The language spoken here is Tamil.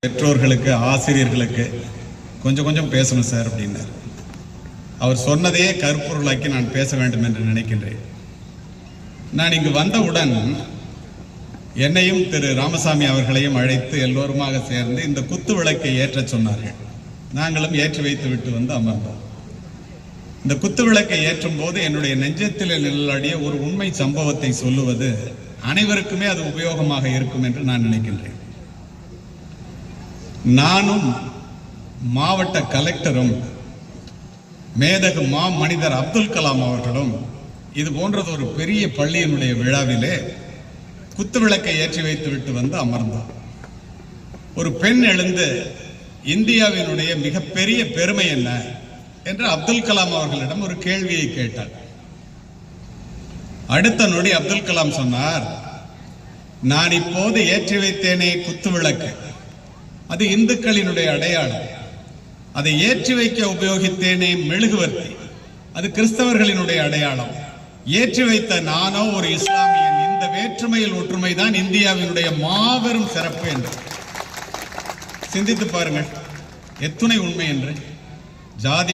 பெற்றோர்களுக்கு ஆசிரியர்களுக்கு கொஞ்சம் கொஞ்சம் பேசணும் சார் அப்படின்னார். அவர் சொன்னதையே கருப்பொருளாக்கி நான் பேச வேண்டும் என்று நினைக்கின்றேன். நான் இங்கு வந்தவுடன் என்னையும் திரு ராமசாமி அவர்களையும் அழைத்து எல்லோருமாக சேர்ந்து இந்த குத்து விளக்கை ஏற்ற சொன்னார்கள். நாங்களும் ஏற்றி வைத்து விட்டு வந்து அமர்ந்தோம். இந்த குத்து விளக்கை ஏற்றும் போது என்னுடைய நெஞ்சத்தில் நிழலாடிய ஒரு உண்மை சம்பவத்தை சொல்லுவது அனைவருக்குமே அது உபயோகமாக இருக்கும் என்று நான் நினைக்கின்றேன். நானும் மாவட்ட கலெக்டரும் மேதகு மனிதர் அப்துல் கலாம் அவர்களும் இது போன்றது ஒரு பெரிய பள்ளியினுடைய விழாவிலே குத்து விளக்கை ஏற்றி வைத்து விட்டு வந்து அமர்ந்தோம். ஒரு பெண் எழுந்து இந்தியாவினுடைய மிகப்பெரிய பெருமை என்ன என்று அப்துல் கலாம் அவர்களிடம் ஒரு கேள்வியை கேட்டார். அடுத்த நொடி அப்துல் கலாம் சொன்னார், நான் இப்போது ஏற்றி வைத்தேனே குத்து விளக்கு, அது இந்துக்களினுடைய அடையாளம். அதை ஏற்றி வைக்க உபயோகித்தேனே மெழுகுவர்த்தி, அது கிறிஸ்தவர்களினுடைய அடையாளம். ஏற்றி வைத்த நானோ ஒரு இஸ்லாமியன். இந்த வேற்றுமையில் ஒற்றுமை தான் இந்தியாவினுடைய மாபெரும் சிறப்பு என்று சிந்தித்து பாருங்கள். எத்துணை உண்மை என்று. ஜாதி